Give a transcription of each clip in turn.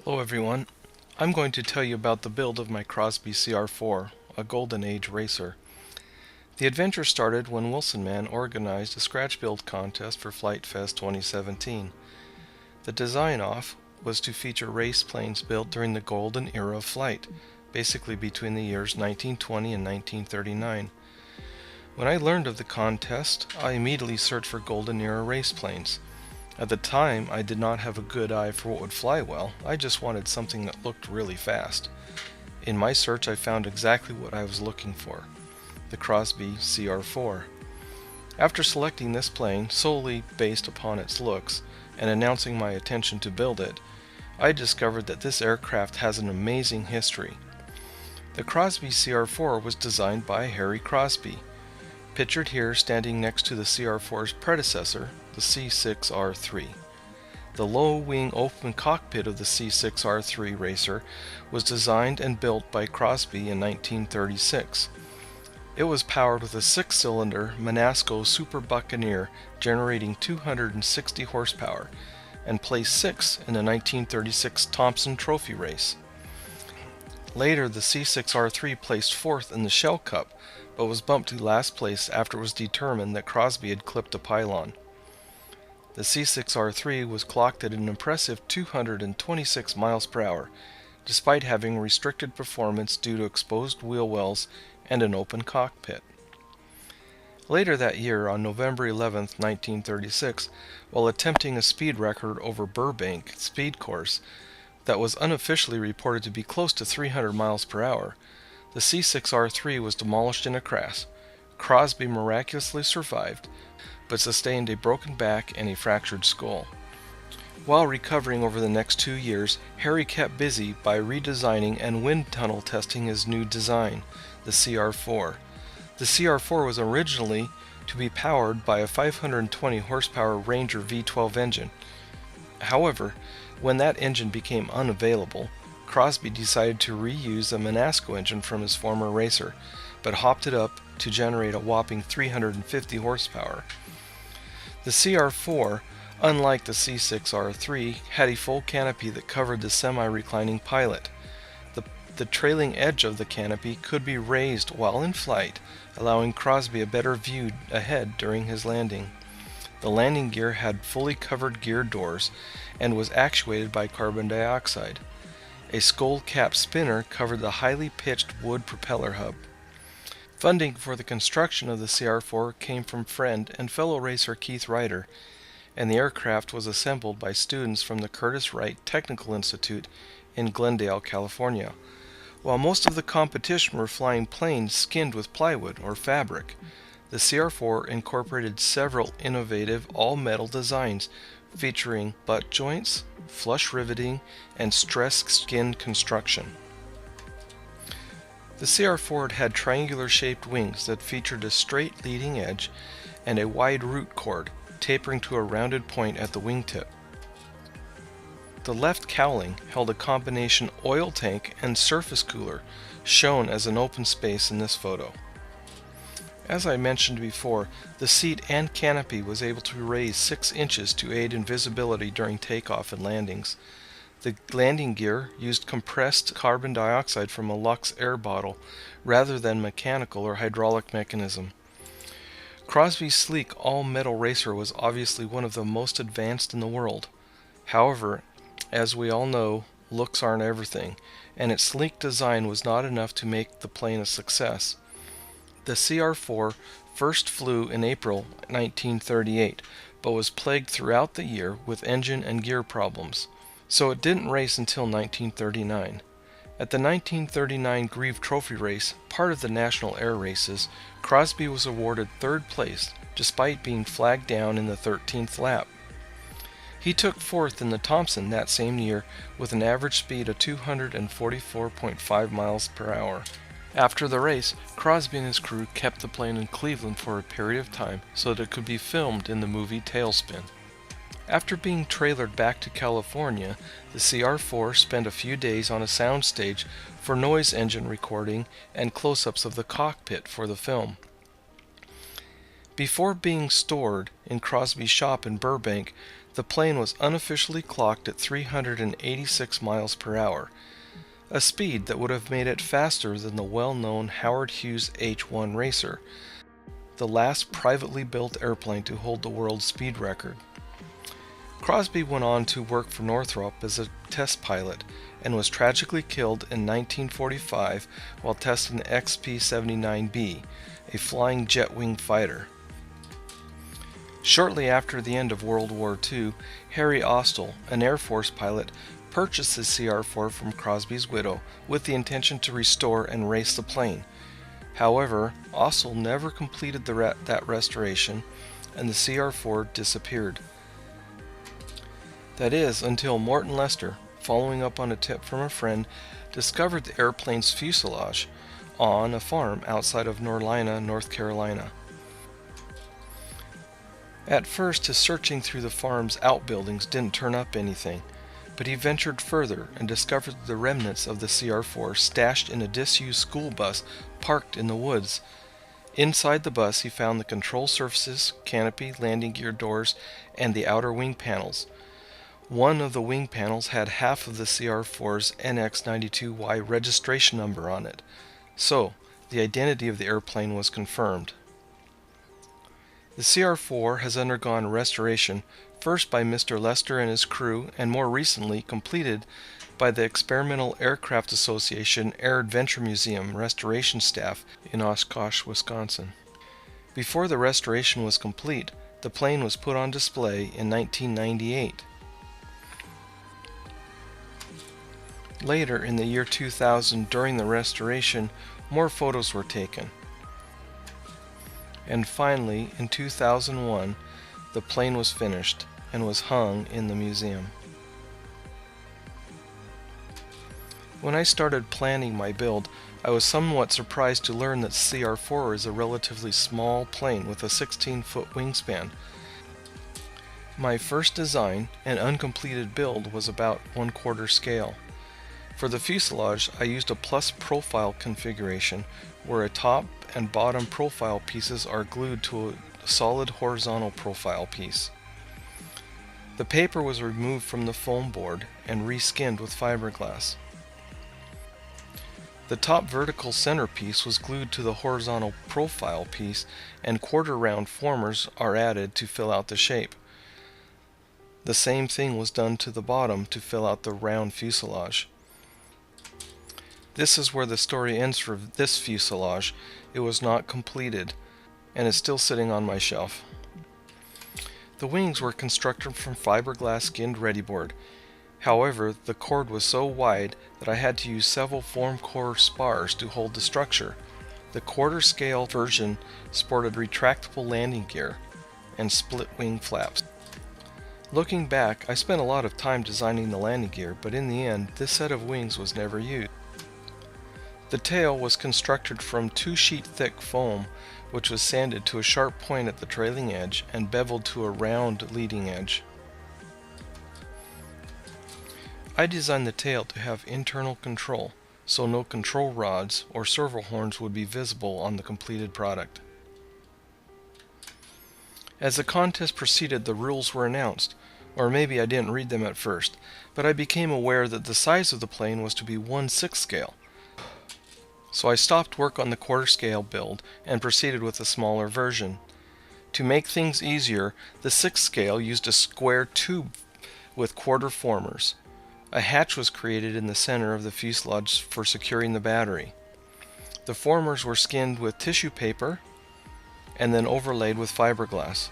Hello everyone. I'm going to tell you about the build of my Crosby CR-4, a Golden Age racer. The adventure started when Wilson Man organized a scratch build contest for Flight Fest 2017. The design-off was to feature race planes built during the golden era of flight, basically between the years 1920 and 1939. When I learned of the contest, I immediately searched for golden era race planes. At the time, I did not have a good eye for what would fly well. I just wanted something that looked really fast. In my search, I found exactly what I was looking for: the Crosby CR-4. After selecting this plane solely based upon its looks and announcing my intention to build it, I discovered that this aircraft has an amazing history. The Crosby CR-4 was designed by Harry Crosby, pictured here standing next to the CR-4's predecessor, the C6R-3. The low-wing open cockpit of the C6R-3 racer was designed and built by Crosby in 1936. It was powered with a 6-cylinder Manasco Super Buccaneer generating 260 horsepower and placed 6th in the 1936 Thompson Trophy race. Later, the C6R-3 placed 4th in the Shell Cup, but was bumped to last place after it was determined that Crosby had clipped a pylon. The C6R-3 was clocked at an impressive 226 miles per hour, despite having restricted performance due to exposed wheel wells and an open cockpit. Later that year, on November 11, 1936, while attempting a speed record over Burbank speed course that was unofficially reported to be close to 300 miles per hour, the C6R-3 was demolished in a crash. Crosby miraculously survived, but sustained a broken back and a fractured skull. While recovering over the next 2 years, Harry kept busy by redesigning and wind tunnel testing his new design, the CR-4. The CR-4 was originally to be powered by a 520 horsepower Ranger V12 engine. However, when that engine became unavailable, Crosby decided to reuse a Manasco engine from his former racer, but hopped it up to generate a whopping 350 horsepower. The CR-4, unlike the C6R-3, had a full canopy that covered the semi-reclining pilot. The trailing edge of the canopy could be raised while in flight, allowing Crosby a better view ahead during his landing. The landing gear had fully covered gear doors and was actuated by carbon dioxide. A skull-cap spinner covered the highly pitched wood propeller hub. Funding for the construction of the CR-4 came from friend and fellow racer Keith Ryder, and the aircraft was assembled by students from the Curtiss Wright Technical Institute in Glendale, California. While most of the competition were flying planes skinned with plywood or fabric, the CR-4 incorporated several innovative all-metal designs featuring butt joints, flush riveting, and stressed skin construction. The CR-4 had triangular-shaped wings that featured a straight leading edge and a wide root cord, tapering to a rounded point at the wingtip. The left cowling held a combination oil tank and surface cooler, shown as an open space in this photo. As I mentioned before, the seat and canopy was able to be raised 6 inches to aid in visibility during takeoff and landings. The landing gear used compressed carbon dioxide from a Lux air bottle rather than mechanical or hydraulic mechanism. Crosby's sleek all-metal racer was obviously one of the most advanced in the world. However, as we all know, looks aren't everything, and its sleek design was not enough to make the plane a success. The CR-4 first flew in April 1938, but was plagued throughout the year with engine and gear problems, so it didn't race until 1939. At the 1939 Greve Trophy race, part of the National Air Races, Crosby was awarded 3rd place despite being flagged down in the 13th lap. He took 4th in the Thompson that same year with an average speed of 244.5 miles per hour. After the race, Crosby and his crew kept the plane in Cleveland for a period of time so that it could be filmed in the movie Tailspin. After being trailered back to California, the CR-4 spent a few days on a soundstage for noise engine recording and close-ups of the cockpit for the film. Before being stored in Crosby's shop in Burbank, The plane was unofficially clocked at 386 miles per hour, a speed that would have made it faster than the well-known Howard Hughes H-1 Racer, the last privately built airplane to hold the world speed record. Crosby went on to work for Northrop as a test pilot and was tragically killed in 1945 while testing the XP-79B, a flying jet-wing fighter. Shortly after the end of World War II, Harry Crosby, an Air Force pilot, purchased the CR-4 from Crosby's widow with the intention to restore and race the plane. However, Crosby never completed that restoration, and the CR-4 disappeared. That is, until Morton Lester, following up on a tip from a friend, discovered the airplane's fuselage on a farm outside of Norlina, North Carolina. At first, his searching through the farm's outbuildings didn't turn up anything, but he ventured further and discovered the remnants of the CR-4 stashed in a disused school bus parked in the woods. Inside the bus, he found the control surfaces, canopy, landing gear doors, and the outer wing panels. One of the wing panels had half of the CR-4's NX-92Y registration number on it, so the identity of the airplane was confirmed. The CR-4 has undergone restoration, first by Mr. Lester and his crew, and more recently completed by the Experimental Aircraft Association Air Adventure Museum restoration staff in Oshkosh, Wisconsin. Before the restoration was complete, the plane was put on display in 1998. Later in the year 2000, during the restoration, more photos were taken. And finally, in 2001, the plane was finished and was hung in the museum. When I started planning my build, I was somewhat surprised to learn that CR-4 is a relatively small plane with a 16-foot wingspan. My first design and uncompleted build was about 1/4 scale. For the fuselage, I used a plus profile configuration where a top and bottom profile pieces are glued to a solid horizontal profile piece. The paper was removed from the foam board and reskinned with fiberglass. The top vertical centerpiece was glued to the horizontal profile piece, and quarter-round formers are added to fill out the shape. The same thing was done to the bottom to fill out the round fuselage. This is where the story ends for this fuselage. It was not completed and is still sitting on my shelf. The wings were constructed from fiberglass skinned readyboard. However, the cord was so wide that I had to use several form core spars to hold the structure. The quarter scale version sported retractable landing gear and split wing flaps. Looking back, I spent a lot of time designing the landing gear, but in the end, this set of wings was never used. The tail was constructed from 2-sheet thick foam, which was sanded to a sharp point at the trailing edge and beveled to a round leading edge. I designed the tail to have internal control, so no control rods or servo horns would be visible on the completed product. As the contest proceeded, the rules were announced, or maybe I didn't read them at first, but I became aware that the size of the plane was to be 1/6 scale. So I stopped work on the quarter scale build and proceeded with a smaller version. To make things easier, the 6th scale used a square tube with quarter formers. A hatch was created in the center of the fuselage for securing the battery. The formers were skinned with tissue paper and then overlaid with fiberglass.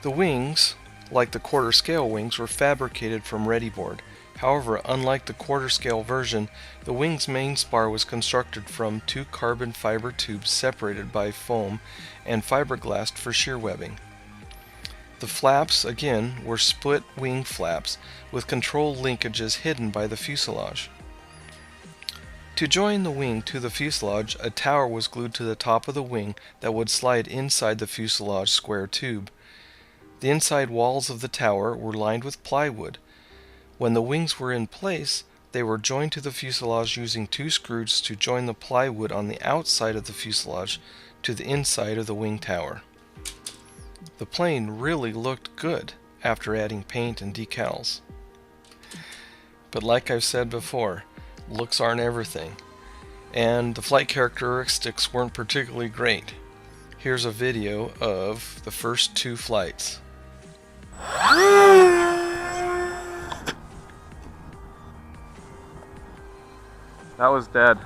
The wings, like the quarter scale wings, were fabricated from readyboard. However, unlike the quarter scale version, the wing's main spar was constructed from 2 carbon fiber tubes separated by foam and fiberglassed for shear webbing. The flaps, again, were split wing flaps with control linkages hidden by the fuselage. To join the wing to the fuselage, a tower was glued to the top of the wing that would slide inside the fuselage square tube. The inside walls of the tower were lined with plywood. When the wings were in place, they were joined to the fuselage using 2 screws to join the plywood on the outside of the fuselage to the inside of the wing tower. The plane really looked good after adding paint and decals. But like I've said before, looks aren't everything, and the flight characteristics weren't particularly great. Here's a video of the first 2 flights. That was dead.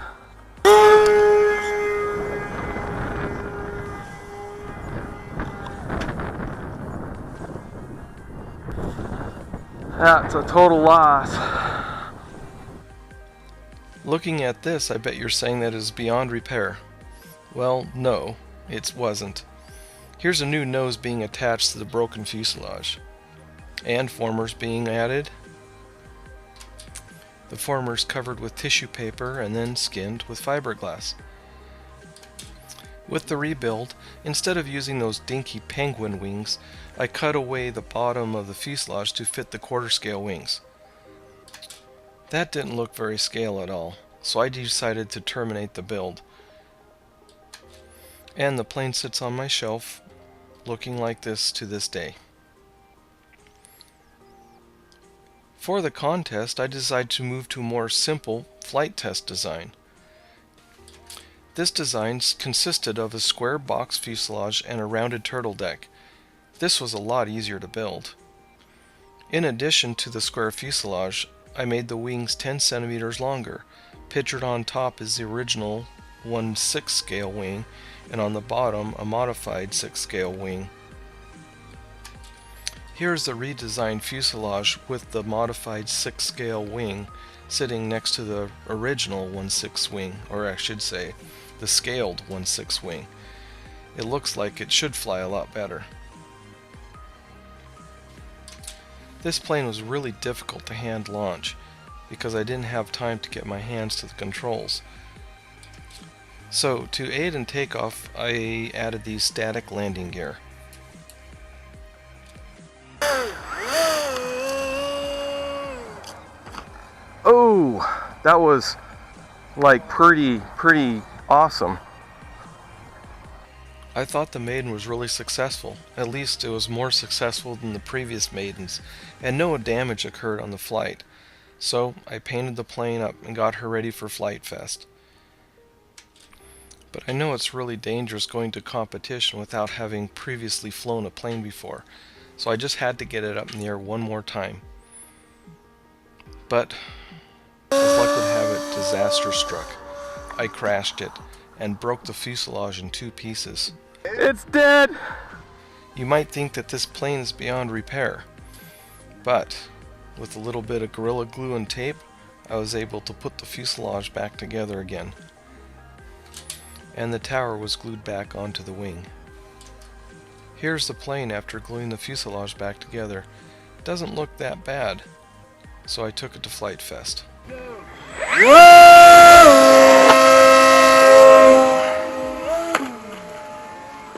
That's a total loss. Looking at this, I bet you're saying that is beyond repair. Well, no, it wasn't. Here's a new nose being attached to the broken fuselage, and formers being added. The formers covered with tissue paper and then skinned with fiberglass. With the rebuild, instead of using those dinky penguin wings, I cut away the bottom of the fuselage to fit the quarter scale wings. That didn't look very scale at all, so I decided to terminate the build. And the plane sits on my shelf, looking like this to this day. For the contest, I decided to move to a more simple flight test design. This design consisted of a square box fuselage and a rounded turtle deck. This was a lot easier to build. In addition to the square fuselage, I made the wings 10 centimeters longer. Pictured on top is the original 1/6 scale wing, and on the bottom a modified 6 scale wing. Here's the redesigned fuselage with the modified 6 scale wing sitting next to the original 1/6 wing, or I should say, the scaled 1/6 wing. It looks like it should fly a lot better. This plane was really difficult to hand launch because I didn't have time to get my hands to the controls. So to aid in takeoff, I added these static landing gear. Oh, that was like pretty awesome. I thought the maiden was really successful. At least it was more successful than the previous maidens, and no damage occurred on the flight. So I painted the plane up and got her ready for Flight Fest. But I know it's really dangerous going to competition without having previously flown a plane before, so I just had to get it up in the air one more time. But as luck would have it, disaster struck. I crashed it and broke the fuselage in 2 pieces. It's dead! You might think that this plane is beyond repair, but with a little bit of Gorilla Glue and tape, I was able to put the fuselage back together again. And the tower was glued back onto the wing. Here's the plane after gluing the fuselage back together. It doesn't look that bad, so I took it to Flight Fest.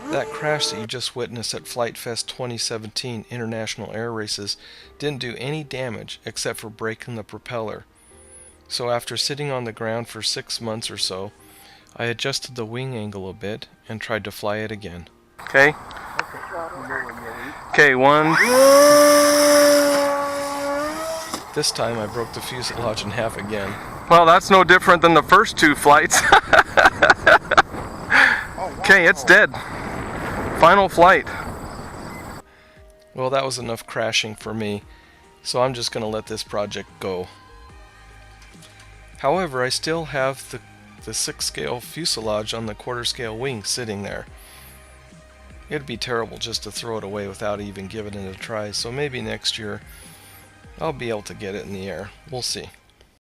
That crash that you just witnessed at Flight Fest 2017 International Air Races didn't do any damage except for breaking the propeller. So after sitting on the ground for 6 months or so, I adjusted the wing angle a bit and tried to fly it again. Okay, 1. This time I broke the fuselage in half again. Well, that's no different than the first 2 flights. Okay, it's dead. Final flight. Well, that was enough crashing for me, so I'm just going to let this project go. However, I still have the 6 scale fuselage on the quarter scale wing sitting there. It'd be terrible just to throw it away without even giving it a try, so maybe next year I'll be able to get it in the air. We'll see.